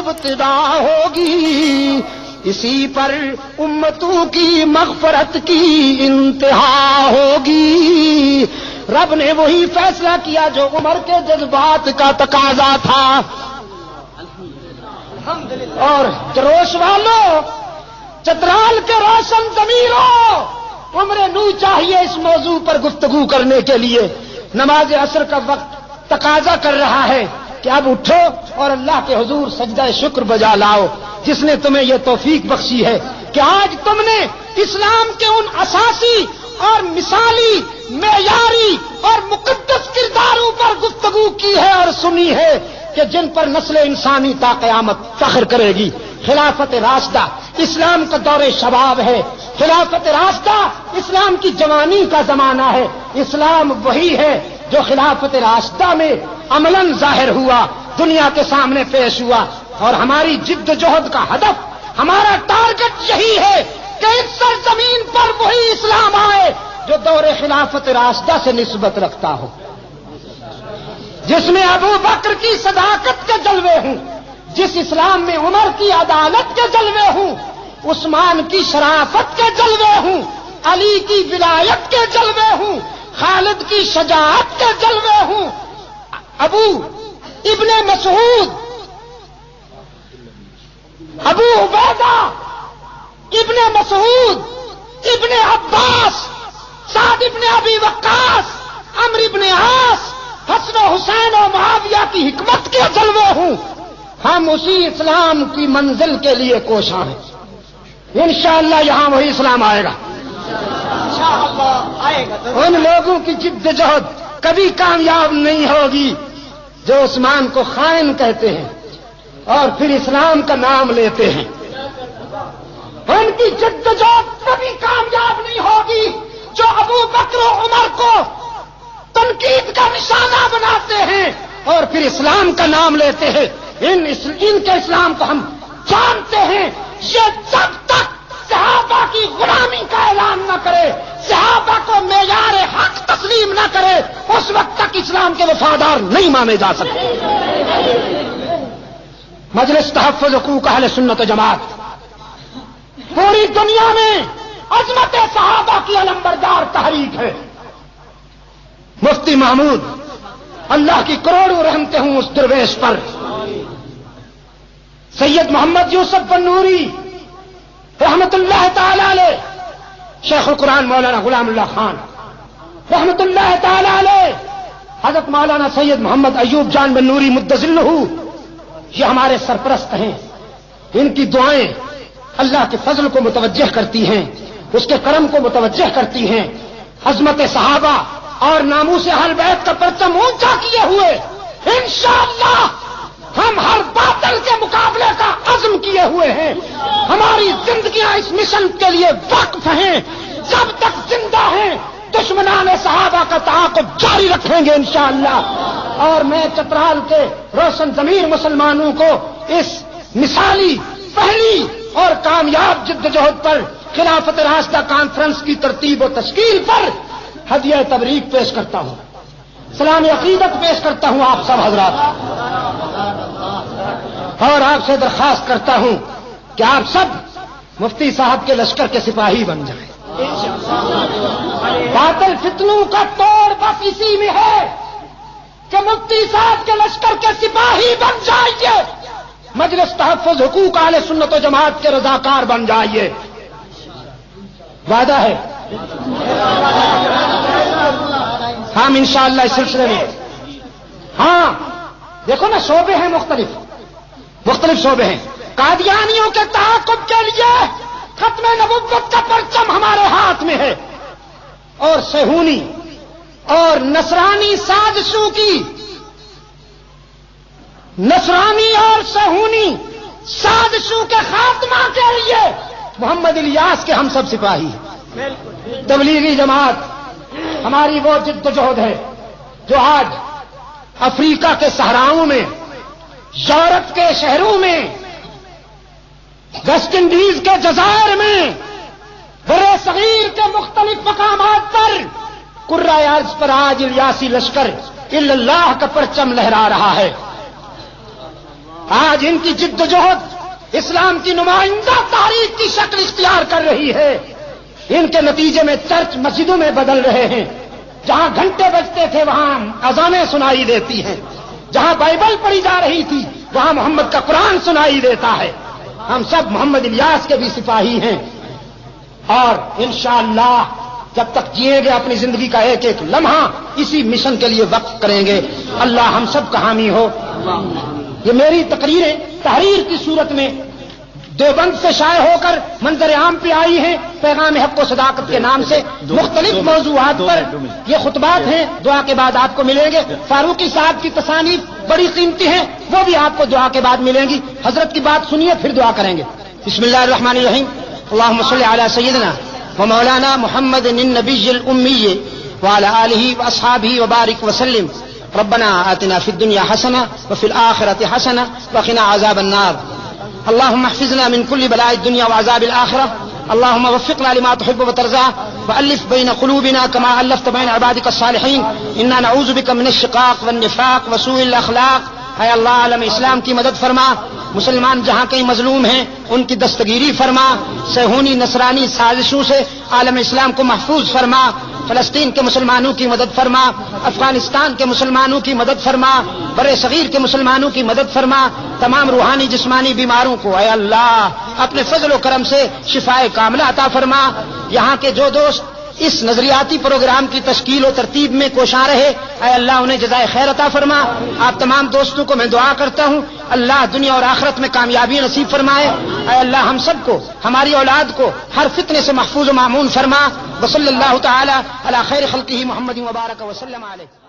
ابتدا ہوگی، اسی پر امتوں کی مغفرت کی انتہا ہوگی۔ رب نے وہی فیصلہ کیا جو عمر کے جذبات کا تقاضا تھا۔ اور جروش والوں، چترال کے روشن ضمیروں، عمر نو چاہیے اس موضوع پر گفتگو کرنے کے لیے۔ نماز عصر کا وقت تقاضا کر رہا ہے کہ اب اٹھو اور اللہ کے حضور سجدہ شکر بجا لاؤ، جس نے تمہیں یہ توفیق بخشی ہے کہ آج تم نے اسلام کے ان اساسی اور مثالی، معیاری اور مقدس کرداروں پر گفتگو کی ہے اور سنی ہے کہ جن پر نسل انسانی تا قیامت فخر کرے گی۔ خلافت راشدہ اسلام کا دور شباب ہے، خلافت راشدہ اسلام کی جوانی کا زمانہ ہے۔ اسلام وہی ہے جو خلافت راشدہ میں عملاً ظاہر ہوا، دنیا کے سامنے پیش ہوا، اور ہماری جد و جہد کا ہدف، ہمارا ٹارگٹ یہی ہے کہ اس سرزمین پر وہی اسلام آئے جو دور خلافت راشدہ سے نسبت رکھتا ہو، جس میں ابو بکر کی صداقت کے جلوے ہوں، جس اسلام میں عمر کی عدالت کے جلوے ہوں، عثمان کی شرافت کے جلوے ہوں، علی کی ولایت کے جلوے ہوں، خالد کی شجاعت کے جلوے ہوں، ابو ابن مسعود، ابو عبیدہ ابن مسعود، ابن عباس، سعد ابن ابی وقاص، عمرو ابن عاص، حسن و حسین و معاویہ کی حکمت کے جلوے ہوں۔ ہم اسی اسلام کی منزل کے لیے کوشاں ہیں، انشاءاللہ یہاں وہی اسلام آئے گا۔ ان لوگوں کی جد جہد کبھی کامیاب نہیں ہوگی جو عثمان کو خائن کہتے ہیں اور پھر اسلام کا نام لیتے ہیں۔ ان کی جد جہد کبھی کامیاب نہیں ہوگی جو ابو بکر و عمر کو تنقید کا نشانہ بناتے ہیں اور پھر اسلام کا نام لیتے ہیں۔ ان کے اسلام کو ہم جانتے ہیں، یہ جب تک صحابہ کی غلامی کا اعلان نہ کرے، صحابہ کو معیار حق تسلیم نہ کرے، اس وقت تک اسلام کے وفادار نہیں مانے جا سکتے۔ مجلس تحفظ حقوق اہل سنت و جماعت پوری دنیا میں عظمت صحابہ کی علمبردار تحریک ہے۔ مفتی محمود، اللہ کی کروڑوں رحمتیں ہوں اس درویش پر، سید محمد یوسف بنوری رحمت اللہ تعالی علیہ، شیخ القرآن مولانا غلام اللہ خان رحمت اللہ تعالی علیہ، حضرت مولانا سید محمد ایوب جان بنوری مدظلہ، یہ ہمارے سرپرست ہیں۔ ان کی دعائیں اللہ کے فضل کو متوجہ کرتی ہیں، اس کے کرم کو متوجہ کرتی ہیں۔ عظمت صحابہ اور ناموس اہل بیت کا پرچم اونچا کیے ہوئے انشاءاللہ ہم ہر باطل کے مقابلے کا عزم کیے ہوئے ہیں۔ ہماری زندگیاں اس مشن کے لیے وقف ہیں، جب تک زندہ ہیں دشمنان صحابہ کا تعاقب جاری رکھیں گے انشاءاللہ۔ اور میں چترال کے روشن ضمیر مسلمانوں کو اس مثالی، پہلی اور کامیاب جدوجہد پر، خلافت راشدہ کانفرنس کی ترتیب و تشکیل پر ہدیہ تبریک پیش کرتا ہوں، سلام عقیدت پیش کرتا ہوں آپ سب حضرات، اور آپ سے درخواست کرتا ہوں کہ آپ سب مفتی صاحب کے لشکر کے سپاہی بن جائیں۔ باطل فتنوں کا توڑ بس اسی میں ہے کہ مفتی صاحب کے لشکر کے سپاہی بن جائیے، مجلس تحفظ حقوق اہل سنت و جماعت کے رضاکار بن جائیے۔ وعدہ ہے ہم انشاءاللہ اس سلسلے میں، ہاں دیکھو نا، شعبے ہیں، مختلف شعبے ہیں۔ قادیانیوں کے تعاقب کے لیے ختم نبوت کا پرچم ہمارے ہاتھ میں ہے، اور صہیونی اور نصرانی سازشوں کی، نصرانی اور صہیونی سازشوں کے خاتمہ کے لیے محمد الیاس کے ہم سب سپاہی ہیں۔ تبلیغی جماعت ہماری وہ جد و جہد ہے جو آج افریقہ کے صحراؤں میں، یورپ کے شہروں میں، ویسٹ انڈیز کے جزائر میں، برے صغیر کے مختلف مقامات پر کرۂ ارض پر آج الیاسی لشکر اللہ کا پرچم لہرا رہا ہے۔ آج ان کی جدوجہد اسلام کی نمائندہ تاریخ کی شکل اختیار کر رہی ہے. ان کے نتیجے میں چرچ مسجدوں میں بدل رہے ہیں. جہاں گھنٹے بجتے تھے وہاں اذانیں سنائی دیتی ہیں. جہاں بائبل پڑھی جا رہی تھی وہاں محمد کا قرآن سنائی دیتا ہے. ہم سب محمد الیاس کے بھی سپاہی ہیں اور انشاءاللہ جب تک جیئیں گے اپنی زندگی کا ایک ایک لمحہ اسی مشن کے لیے وقف کریں گے. اللہ ہم سب کا حامی ہو. یہ میری تقریریں تحریر کی صورت میں دیوبند سے شائع ہو کر منظر عام پہ آئی ہیں. پیغام حق و صداقت کے نام سے مختلف موضوعات پر یہ خطبات ہیں. دعا کے بعد آپ کو ملیں گے. فاروقی صاحب کی تصانیف بڑی قیمتی ہیں, وہ بھی آپ کو دعا کے بعد ملیں گی. حضرت کی بات سنیے پھر دعا کریں گے. بسم اللہ الرحمن الرحیم. اللهم صل علی سیدنا ومولانا محمد النبی الامی وعلی آلہ واصحابہ وبارک وسلم. ربنا آتنا فی الدنیا حسنہ وفی الآخرۃ حسنہ وقنا عذاب النار. اللهم احفظنا من كل بلاء الدنيا وعذاب الآخرة. اللهم وفقنا لما تحب وترضى وألف بين قلوبنا كما ألفت بين عبادك الصالحين. إنا نعوذ بك من الشقاق والنفاق وسوء الأخلاق. اے اللہ عالم اسلام کی مدد فرما. مسلمان جہاں کہیں مظلوم ہیں ان کی دستگیری فرما. صہیونی نصرانی سازشوں سے عالم اسلام کو محفوظ فرما. فلسطین کے مسلمانوں کی مدد فرما. افغانستان کے مسلمانوں کی مدد فرما. بر صغیر کے مسلمانوں کی مدد فرما. تمام روحانی جسمانی بیماروں کو اے اللہ اپنے فضل و کرم سے شفائے کاملہ عطا فرما. یہاں کے جو دوست اس نظریاتی پروگرام کی تشکیل و ترتیب میں کوشاں رہے اے اللہ انہیں جزائے خیر عطا فرما. آپ تمام دوستوں کو میں دعا کرتا ہوں اللہ دنیا اور آخرت میں کامیابی نصیب فرمائے. اے اللہ ہم سب کو ہماری اولاد کو ہر فتنے سے محفوظ و معمون فرما. وصلی اللہ تعالی علی خیر خلقہ محمد وبارک وسلم علیہ.